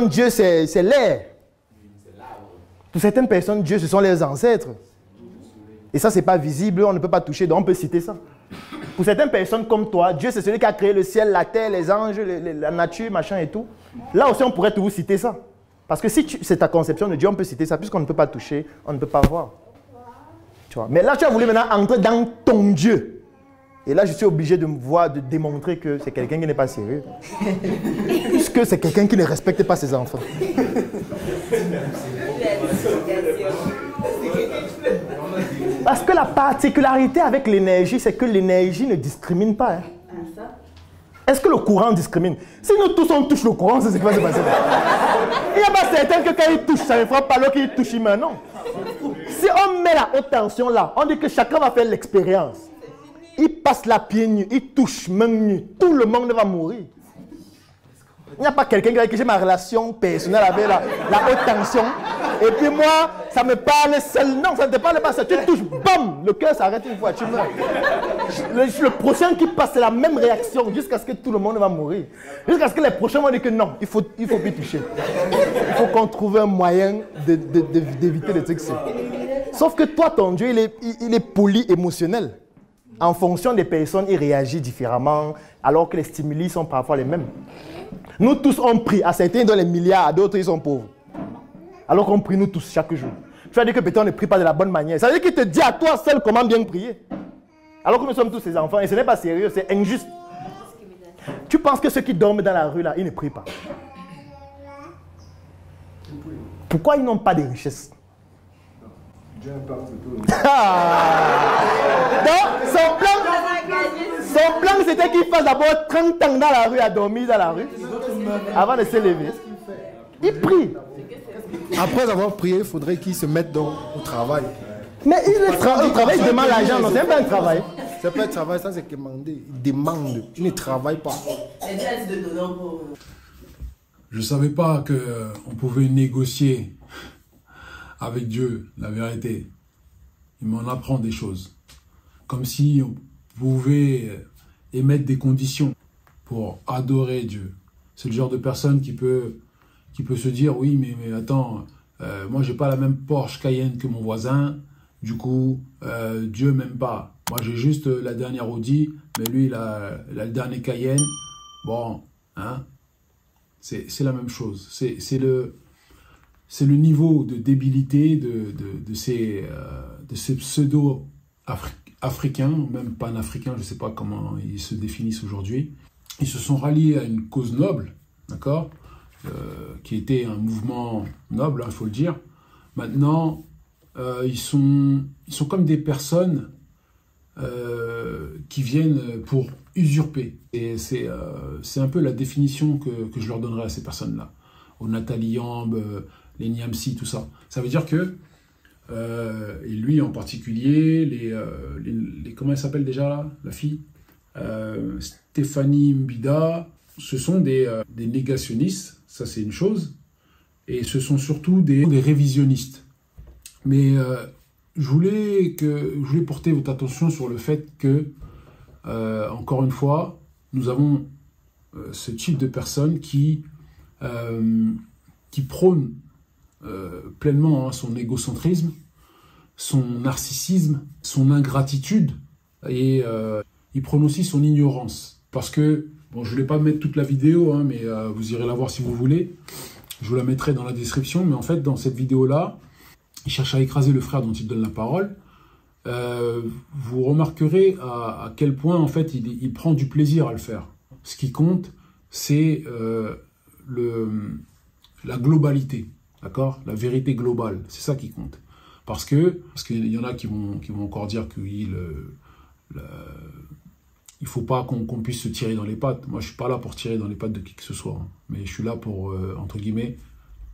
Dieu, c'est l'air. Pour certaines personnes, Dieu, ce sont les ancêtres. Et ça, ce n'est pas visible, on ne peut pas toucher, donc on peut citer ça. Pour certaines personnes comme toi, Dieu, c'est celui qui a créé le ciel, la terre, les anges, la nature, machin et tout. Là aussi, on pourrait toujours citer ça. Parce que si c'est ta conception de Dieu, on peut citer ça, puisqu'on ne peut pas toucher, on ne peut pas voir. Tu vois? Mais là, tu as voulu maintenant entrer dans ton Dieu. Et là, je suis obligé de me voir, de démontrer que c'est quelqu'un qui n'est pas sérieux. Puisque c'est quelqu'un qui ne respecte pas ses enfants. Parce que la particularité avec l'énergie, c'est que l'énergie ne discrimine pas. Hein. Est-ce que le courant discrimine? Si nous tous on touche le courant, c'est ce qui va se passer. Il n'y a pas certain que quand il touche, ça ne frappe pas l'autre qu'il touche maintenant. Si on met la haute tension là, on dit que chacun va faire l'expérience. Il passe la pied nu, il touche main nue, tout le monde va mourir. Il n'y a pas quelqu'un avec qui j'ai ma relation personnelle avec la haute tension. Et puis moi, ça me parle seul. Non, ça ne te parle pas. Ça, tu touches, bam, le cœur s'arrête une fois, tu meurs. Le prochain qui passe, c'est la même réaction jusqu'à ce que tout le monde va mourir. Jusqu'à ce que les prochains vont dire que non, il faut plus toucher. Il faut qu'on trouve un moyen d'éviter les trucs. Sauf que toi, ton Dieu, il est poly-émotionnel. En fonction des personnes, il réagit différemment, alors que les stimuli sont parfois les mêmes. Nous tous, on prie. À certains, ils donnent les milliards, à d'autres, ils sont pauvres. Alors qu'on prie nous tous chaque jour. Tu vas dire que peut-être on ne prie pas de la bonne manière. Ça veut dire qu'il te dit à toi seul comment bien prier. Alors que nous sommes tous ses enfants. Et ce n'est pas sérieux, c'est injuste. Tu penses que ceux qui dorment dans la rue, là, ils ne prient pas. Pourquoi ils n'ont pas de richesse? Dieu impacte tout le monde. Donc, son plan c'était qu'il fasse d'abord 30 ans dans la rue, à dormir dans la rue, avant de se lever. Il prie. Après avoir prié, il faudrait qu'il se mette au travail. Mais le travail, il demande l'argent, non, c'est pas un travail. C'est pas un travail, ça c'est demander. Il demande, il ne travaille pas. Je ne savais pas qu'on pouvait négocier avec Dieu, la vérité. Il m'en apprend des choses. Comme si on pouvait émettre des conditions pour adorer Dieu. C'est le genre de personne qui peut se dire, oui, mais attends, moi j'ai pas la même Porsche Cayenne que mon voisin, du coup, Dieu m'aime pas. Moi j'ai juste la dernière Audi, mais lui il a le dernier Cayenne. Bon, hein, c'est la même chose. C'est le niveau de débilité de ces pseudo-africains, même panafricains, je ne sais pas comment ils se définissent aujourd'hui. Ils se sont ralliés à une cause noble, d'accord, qui était un mouvement noble, il faut le dire. Maintenant, ils sont comme des personnes qui viennent pour usurper. Et c'est un peu la définition que je leur donnerai à ces personnes-là. Aux Nathalie Yamb, les Niamsi, tout ça. Ça veut dire que, et lui en particulier, les comment elle s'appelle déjà là, la fille, Stéphanie Mbida, ce sont des négationnistes, ça c'est une chose, et ce sont surtout des révisionnistes. Mais je voulais porter votre attention sur le fait que, encore une fois, nous avons ce type de personnes qui prônent pleinement son égocentrisme, son narcissisme, son ingratitude, et il prône aussi son ignorance. Parce que, bon, je ne vais pas mettre toute la vidéo, hein, mais vous irez la voir si vous voulez. Je vous la mettrai dans la description, mais en fait, dans cette vidéo-là, il cherche à écraser le frère dont il donne la parole. Vous remarquerez à quel point, en fait, il prend du plaisir à le faire. Ce qui compte, c'est la globalité, d'accord? La vérité globale, c'est ça qui compte. Parce qu'il y en a qui vont encore dire que oui, il ne faut pas qu'on puisse se tirer dans les pattes. Moi, je ne suis pas là pour tirer dans les pattes de qui que ce soit. Hein. Mais je suis là pour, entre guillemets,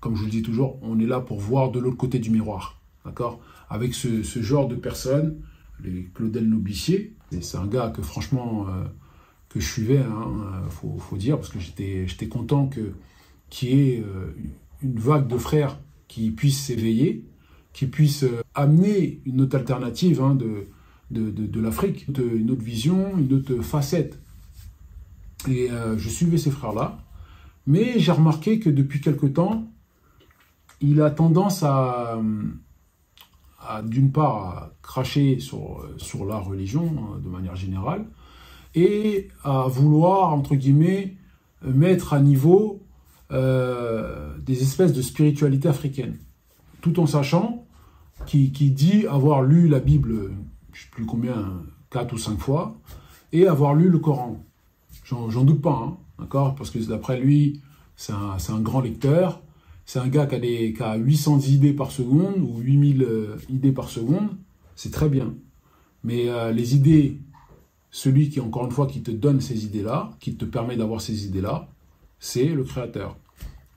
comme je vous le dis toujours, on est là pour voir de l'autre côté du miroir. D'accord? Avec ce genre de personnes, les Claudel Noblicier, c'est un gars que franchement, que je suivais, hein, faut dire, parce que j'étais content qu'il y ait une vague de frères qui puissent s'éveiller, qui puissent amener une autre alternative, hein, de l'Afrique, une autre vision, une autre facette. Et je suivais ces frères-là, Mais j'ai remarqué que depuis quelque temps, il a tendance à d'une part, à cracher sur la religion, de manière générale, et à vouloir, entre guillemets, mettre à niveau des espèces de spiritualité africaine, tout en sachant qu'il dit avoir lu la Bible, je ne sais plus combien, 4 ou 5 fois, et avoir lu le Coran. J'en doute pas, hein, d'accord, parce que d'après lui, c'est un grand lecteur, c'est un gars qui a 800 idées par seconde, ou 8000 idées par seconde, c'est très bien. Mais les idées, celui qui, encore une fois, qui te donne ces idées-là, qui te permet d'avoir ces idées-là, c'est le créateur.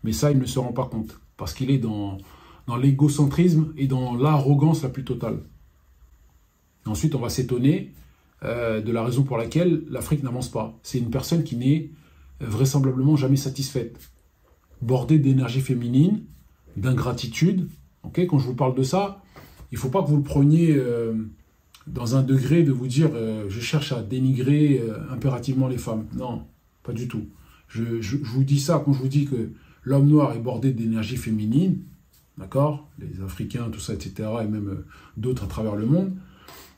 Mais ça, il ne se rend pas compte, parce qu'il est dans l'égocentrisme et dans l'arrogance la plus totale. Ensuite, on va s'étonner de la raison pour laquelle l'Afrique n'avance pas. C'est une personne qui n'est vraisemblablement jamais satisfaite, bordée d'énergie féminine, d'ingratitude. Okay, quand je vous parle de ça, il ne faut pas que vous le preniez dans un degré de vous dire je cherche à dénigrer impérativement les femmes. Non, pas du tout. Je vous dis ça quand je vous dis que l'homme noir est bordé d'énergie féminine, d'accord, les Africains, tout ça, etc., et même d'autres à travers le monde.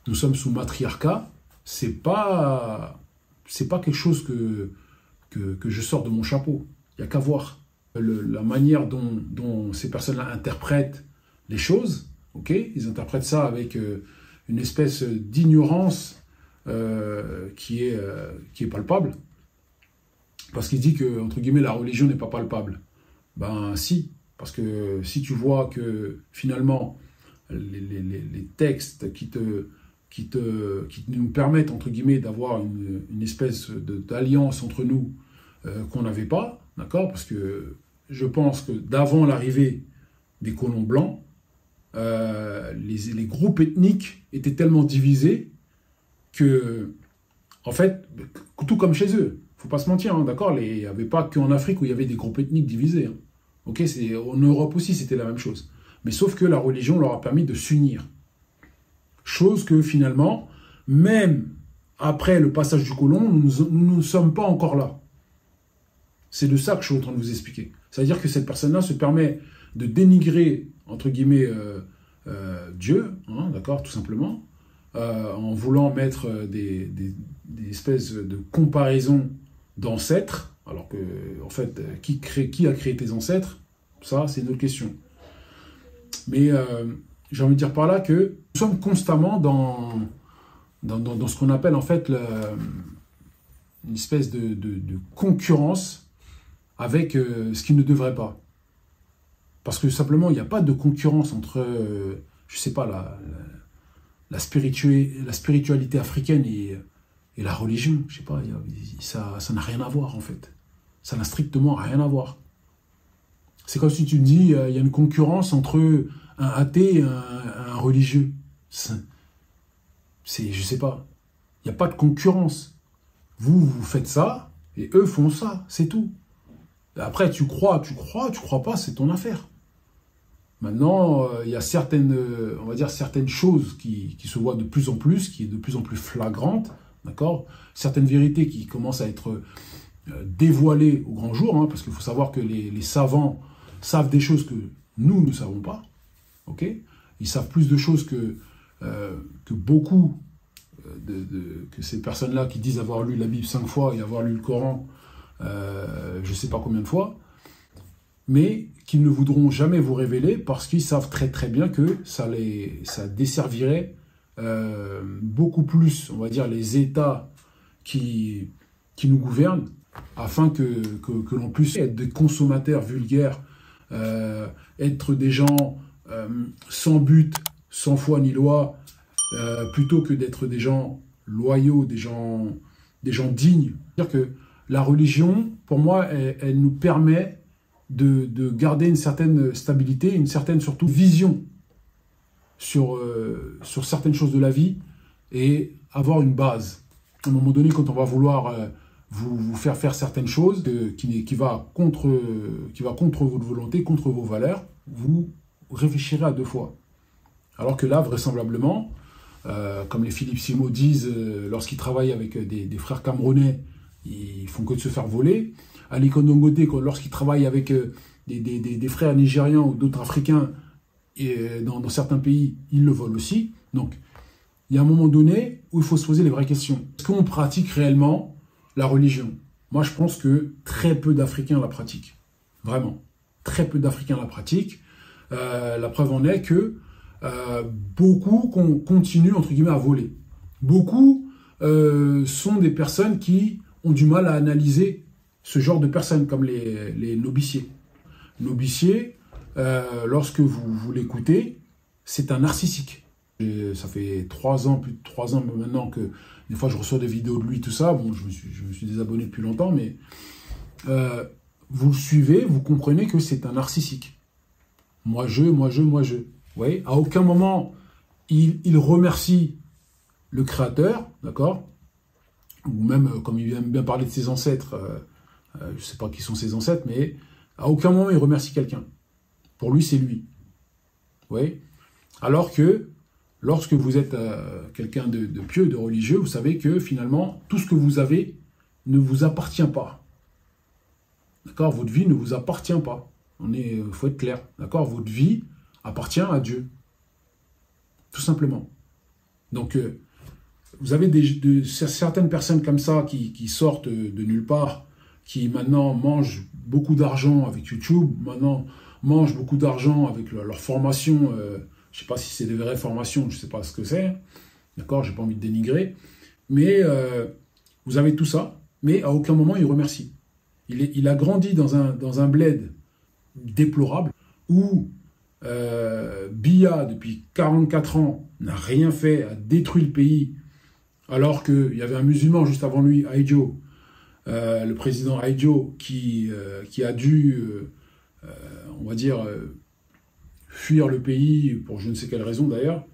Nous sommes sous matriarcat. C'est pas quelque chose que je sors de mon chapeau. Il n'y a qu'à voir la manière dont ces personnes-là interprètent les choses. Okay, ils interprètent ça avec une espèce d'ignorance qui est palpable. Parce qu'il dit que, entre guillemets, la religion n'est pas palpable. Ben si, parce que si tu vois que finalement les textes qui nous permettent, entre guillemets, d'avoir une espèce d'alliance entre nous qu'on n'avait pas, d'accord, parce que je pense que d'avant l'arrivée des colons blancs, les groupes ethniques étaient tellement divisés que, en fait, tout comme chez eux, faut pas se mentir, hein, d'accord, il n'y avait pas qu'en Afrique où il y avait des groupes ethniques divisés. Hein. Okay, en Europe aussi, c'était la même chose. Mais sauf que la religion leur a permis de s'unir. Chose que finalement, même après le passage du colon, nous ne sommes pas encore là. C'est de ça que je suis en train de vous expliquer. C'est-à-dire que cette personne-là se permet de dénigrer, entre guillemets, Dieu, hein, d'accord, tout simplement, en voulant mettre des espèces de comparaisons d'ancêtres, alors que, en fait, qui a créé tes ancêtres, ça, c'est une autre question. Mais j'ai envie de dire par là que nous sommes constamment dans ce qu'on appelle, en fait, une espèce de concurrence avec ce qui ne devrait pas. Parce que simplement, il n'y a pas de concurrence entre, je ne sais pas, la spiritualité africaine et la religion. Je ne sais pas, ça n'a rien à voir, en fait. Ça n'a strictement rien à voir. C'est comme si tu me dis, il y a une concurrence entre un athée et un religieux. Je ne sais pas. Il n'y a pas de concurrence. Vous faites ça, et eux font ça, c'est tout. Après, tu crois pas, c'est ton affaire. Maintenant, il y a certaines, on va dire, certaines choses qui se voient de plus en plus, qui est de plus en plus flagrante, d'accord ? Certaines vérités qui commencent à être dévoilées au grand jour, hein, parce qu'il faut savoir que les savants savent des choses que nous ne savons pas, ok ? Ils savent plus de choses que beaucoup que ces personnes-là qui disent avoir lu la Bible 5 fois et avoir lu le Coran, je ne sais pas combien de fois, mais qu'ils ne voudront jamais vous révéler parce qu'ils savent très très bien que ça desservirait beaucoup plus, on va dire, les États qui nous gouvernent, afin que l'on puisse être des consommateurs vulgaires, être des gens sans but, sans foi ni loi, plutôt que d'être des gens loyaux, des gens dignes. C'est-à-dire que la religion, pour moi, elle nous permet de garder une certaine stabilité, une certaine surtout vision sur certaines choses de la vie et avoir une base. À un moment donné, quand on va vouloir vous faire certaines choses qui va contre votre volonté, contre vos valeurs, vous réfléchirez à 2 fois. Alors que là, vraisemblablement, comme les Philippe Simo disent lorsqu'ils travaillent avec des frères camerounais ils font que de se faire voler. Ali Dangote, lorsqu'il travaille avec des frères nigérians ou d'autres Africains et dans certains pays, il le vole aussi. Donc, il y a un moment donné où il faut se poser les vraies questions. Est-ce qu'on pratique réellement la religion? Moi, je pense que très peu d'Africains la pratiquent. Vraiment. Très peu d'Africains la pratiquent. La preuve en est que beaucoup continuent, entre guillemets, à voler. Beaucoup sont des personnes qui ont du mal à analyser ce genre de personnes, comme les nobiciers. Nobicier, lorsque vous l'écoutez, c'est un narcissique. Et ça fait 3 ans, plus de 3 ans maintenant que des fois je reçois des vidéos de lui, tout ça. Bon, je me suis désabonné depuis longtemps, mais vous le suivez, vous comprenez que c'est un narcissique. Moi je. Vous voyez, à aucun moment il remercie le créateur, d'accord? Ou même, comme il aime bien parler de ses ancêtres, je ne sais pas qui sont ses ancêtres, mais à aucun moment il remercie quelqu'un. Pour lui, c'est lui. Vous voyez? Alors que lorsque vous êtes quelqu'un de pieux, de religieux, vous savez que finalement, tout ce que vous avez ne vous appartient pas. D'accord? Votre vie ne vous appartient pas. Faut être clair. D'accord? Votre vie appartient à Dieu. Tout simplement. Donc, vous avez certaines personnes comme ça qui sortent de nulle part, qui maintenant mangent beaucoup d'argent avec YouTube, maintenant mangent beaucoup d'argent avec leur formation. Je ne sais pas si c'est des vraies formations, je ne sais pas ce que c'est. D'accord, j'ai pas envie de dénigrer. Mais vous avez tout ça, mais à aucun moment il remercie. Il a grandi dans un bled déplorable où Biya, depuis 44 ans, n'a rien fait, a détruit le pays, alors qu'il y avait un musulman juste avant lui, Aïdjo, le président Aïdjo, qui a dû, on va dire, fuir le pays, pour je ne sais quelle raison d'ailleurs.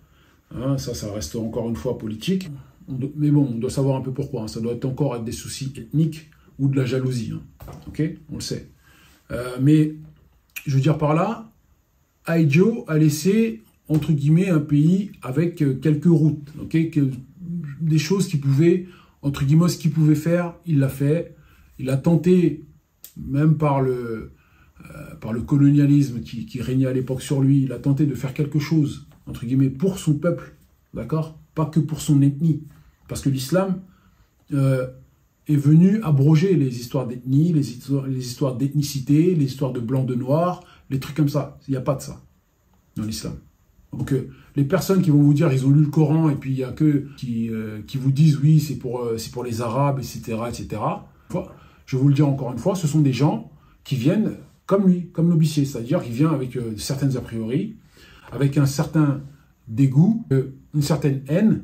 Hein, ça reste encore une fois politique. Mais bon, on doit savoir un peu pourquoi. Hein. Ça doit encore être des soucis ethniques ou de la jalousie. Hein. Ok, on le sait. Mais je veux dire par là, Aïdjo a laissé, entre guillemets, un pays avec quelques routes. Okay, des choses qu'il pouvait, entre guillemets, ce qu'il pouvait faire, il l'a fait. Il a tenté, même par le colonialisme qui régnait à l'époque sur lui, il a tenté de faire quelque chose, entre guillemets, pour son peuple, d'accord? Pas que pour son ethnie. Parce que l'islam est venu abroger les histoires d'ethnie, les histoires d'ethnicité, les histoires de blanc, de noir, les trucs comme ça. Il n'y a pas de ça dans l'islam. Donc les personnes qui vont vous dire ils ont lu le Coran et puis il y a que qui vous disent oui c'est pour les Arabes, etc., etc. Je vais vous le dire encore une fois, ce sont des gens qui viennent comme lui, comme l'obicier, c'est-à-dire qu'il vient avec certaines a priori, avec un certain dégoût, une certaine haine,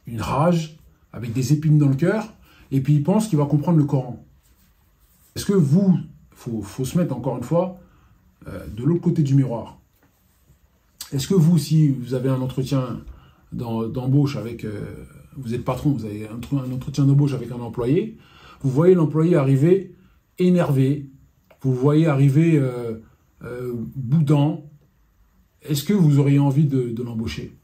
une rage, avec des épines dans le cœur, et puis il pense qu'il va comprendre le Coran. Est-ce que vous, faut se mettre encore une fois de l'autre côté du miroir. Est-ce que vous, si vous avez un entretien d'embauche avec, vous êtes patron, vous avez un entretien d'embauche avec un employé, vous voyez l'employé arriver énervé, vous voyez arriver boudant, est-ce que vous auriez envie de l'embaucher?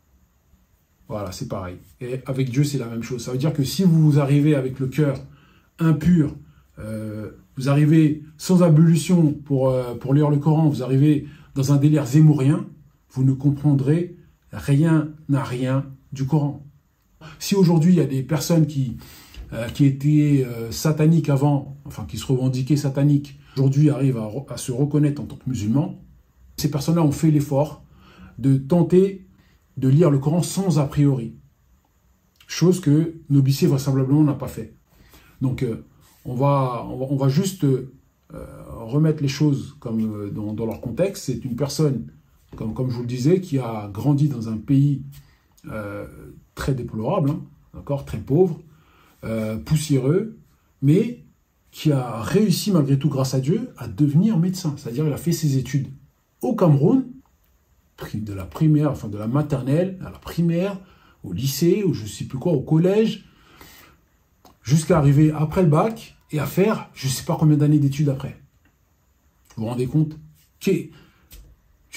Voilà, c'est pareil. Et avec Dieu, c'est la même chose. Ça veut dire que si vous arrivez avec le cœur impur, vous arrivez sans ablution pour lire le Coran, vous arrivez dans un délire zémourien, vous ne comprendrez rien à rien du Coran. Si aujourd'hui, il y a des personnes qui étaient sataniques avant, enfin qui se revendiquaient sataniques, aujourd'hui arrivent à se reconnaître en tant que musulmans, ces personnes-là ont fait l'effort de tenter de lire le Coran sans a priori. Chose que Nobicier vraisemblablement n'a pas fait. Donc on va juste remettre les choses comme dans leur contexte. C'est une personne, comme je vous le disais, qui a grandi dans un pays très déplorable, hein, d'accord, très pauvre, poussiéreux, mais qui a réussi malgré tout, grâce à Dieu, à devenir médecin. C'est-à-dire qu'il a fait ses études au Cameroun, de la primaire, enfin de la maternelle à la primaire, au lycée, ou je ne sais plus quoi, au collège, jusqu'à arriver après le bac et à faire je ne sais pas combien d'années d'études après. Vous vous rendez compte? Je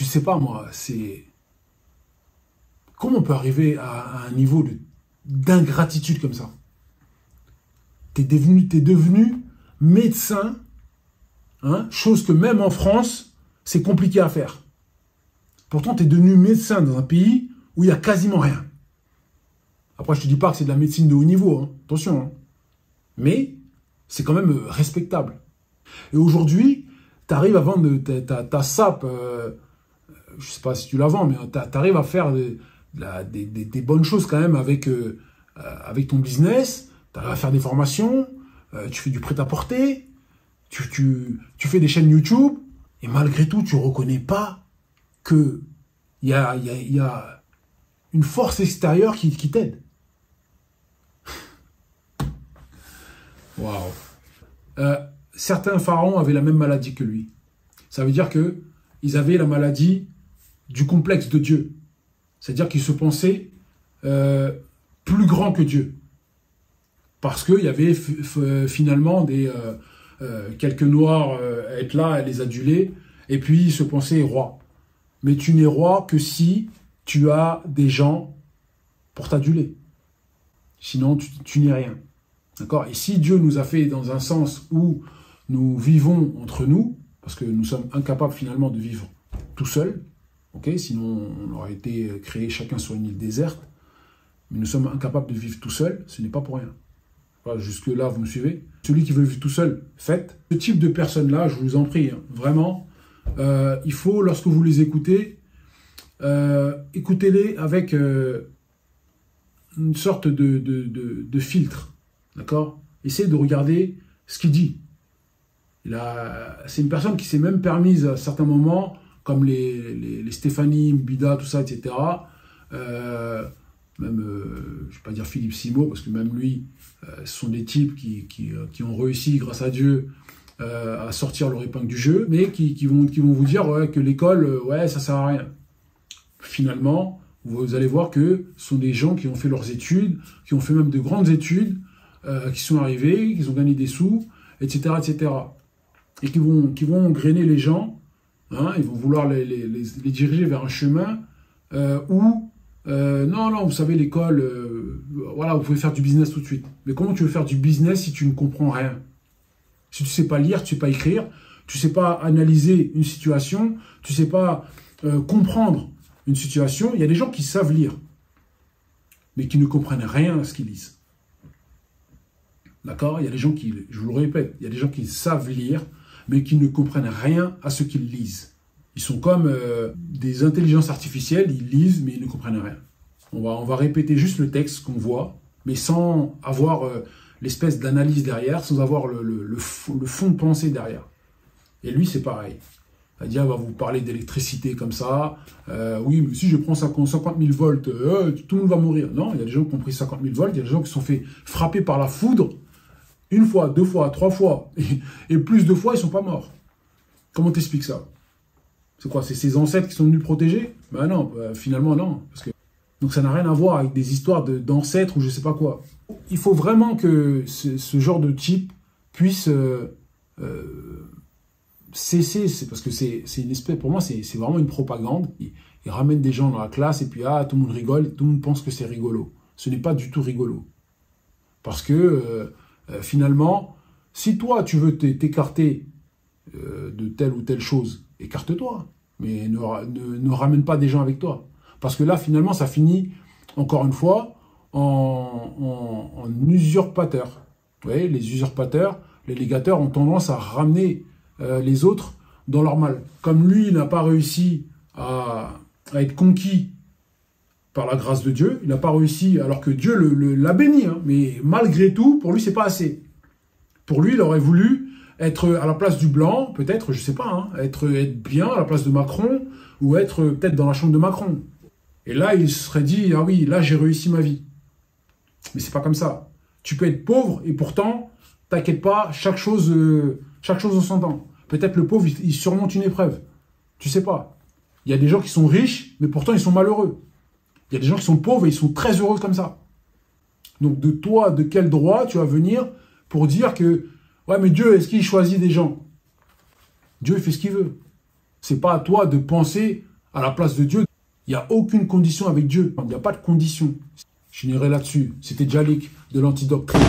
ne sais pas moi, c'est... Comment on peut arriver à un niveau d'ingratitude comme ça? T'es devenu médecin, hein, chose que même en France, c'est compliqué à faire. Pourtant, tu es devenu médecin dans un pays où il n'y a quasiment rien. Après, je ne te dis pas que c'est de la médecine de haut niveau, hein. Attention. Hein. Mais c'est quand même respectable. Et aujourd'hui, tu arrives à vendre ta SAP, je ne sais pas si tu la vends, mais tu arrives à faire des bonnes choses quand même avec ton business, tu arrives à faire des formations, tu fais du prêt-à-porter, tu fais des chaînes YouTube, et malgré tout, tu ne reconnais pas qu'il y a une force extérieure qui t'aide. Waouh. Certains pharaons avaient la même maladie que lui. Ça veut dire qu'ils avaient la maladie du complexe de Dieu. C'est-à-dire qu'ils se pensaient plus grands que Dieu. Parce qu'il y avait finalement quelques noirs être là et les aduler, et puis ils se pensaient rois. Mais tu n'es roi que si tu as des gens pour t'aduler. Sinon, tu n'es rien. D'accord? Et si Dieu nous a fait dans un sens où nous vivons entre nous, parce que nous sommes incapables finalement de vivre tout seuls, okay? Sinon on aurait été créés chacun sur une île déserte, mais nous sommes incapables de vivre tout seuls, ce n'est pas pour rien. Voilà, jusque-là, vous me suivez? Celui qui veut vivre tout seul, faites. Ce type de personnes-là, je vous en prie, hein, vraiment, il faut, lorsque vous les écoutez, écoutez-les avec une sorte de filtre. D'accord? Essayez de regarder ce qu'il dit. C'est une personne qui s'est même permise à certains moments, comme les Stéphanie, Mbida, tout ça, etc. Même, je ne vais pas dire Philippe Simo, parce que même lui, ce sont des types qui ont réussi, grâce à Dieu, à sortir leur épingle du jeu, mais qui vont vous dire ouais, que l'école, ouais, ça sert à rien. Finalement, vous allez voir que ce sont des gens qui ont fait leurs études, qui ont fait même de grandes études, qui sont arrivés, qui ont gagné des sous, etc., etc. Et qui vont grainer les gens, hein, ils vont vouloir les diriger vers un chemin où, non, vous savez, l'école, voilà, vous pouvez faire du business tout de suite. Mais comment tu veux faire du business si tu ne comprends rien? Si tu ne sais pas lire, tu ne sais pas écrire, tu ne sais pas analyser une situation, tu ne sais pas comprendre une situation. Il y a des gens qui savent lire, mais qui ne comprennent rien à ce qu'ils lisent. D'accord? Il y a des gens qui, je vous le répète, il y a des gens qui savent lire, mais qui ne comprennent rien à ce qu'ils lisent. Ils sont comme des intelligences artificielles, ils lisent, mais ils ne comprennent rien. On va répéter juste le texte qu'on voit, mais sans avoir l'espèce d'analyse derrière, sans avoir le fond de pensée derrière. Et lui, c'est pareil. C'est-à-dire, il va vous parler d'électricité comme ça. Oui, mais si je prends 50 000 volts, tout le monde va mourir. Non, il y a des gens qui ont pris 50 000 volts, il y a des gens qui se sont fait frapper par la foudre, une fois, deux fois, trois fois, et plus de fois, ils ne sont pas morts. Comment t'expliques ça? C'est quoi? C'est ses ancêtres qui sont venus protéger? Ben non, finalement non. Parce que... Donc ça n'a rien à voir avec des histoires d'ancêtres ou je ne sais pas quoi. Il faut vraiment que ce genre de type puisse cesser, parce que c'est une espèce, pour moi, c'est vraiment une propagande. Il ramène des gens dans la classe et puis tout le monde rigole, tout le monde pense que c'est rigolo. Ce n'est pas du tout rigolo. Parce que finalement, si toi tu veux t'écarter de telle ou telle chose, écarte-toi, mais ne ramène pas des gens avec toi. Parce que là, finalement, ça finit, encore une fois, en usurpateur. Vous voyez, les usurpateurs, les légateurs ont tendance à ramener les autres dans leur mal. Comme lui, il n'a pas réussi à être conquis par la grâce de Dieu, il n'a pas réussi, alors que Dieu l'a béni, hein, mais malgré tout, pour lui, c'est pas assez. Pour lui, il aurait voulu être à la place du blanc, peut-être, je sais pas, hein, être bien à la place de Macron, ou être peut-être dans la chambre de Macron. Et là, il se serait dit, ah oui, là, j'ai réussi ma vie. Mais c'est pas comme ça. Tu peux être pauvre, et pourtant, t'inquiète pas, chaque chose en son temps. Peut-être le pauvre, il surmonte une épreuve. Tu sais pas. Il y a des gens qui sont riches, mais pourtant, ils sont malheureux. Il y a des gens qui sont pauvres et ils sont très heureux comme ça. Donc, de toi, de quel droit tu vas venir pour dire que, ouais, mais Dieu, est-ce qu'il choisit des gens? Dieu, il fait ce qu'il veut. C'est pas à toi de penser à la place de Dieu. Il n'y a aucune condition avec Dieu. Il n'y a pas de condition. Je finirai là-dessus. C'était Djalik de l'Antidoctrine.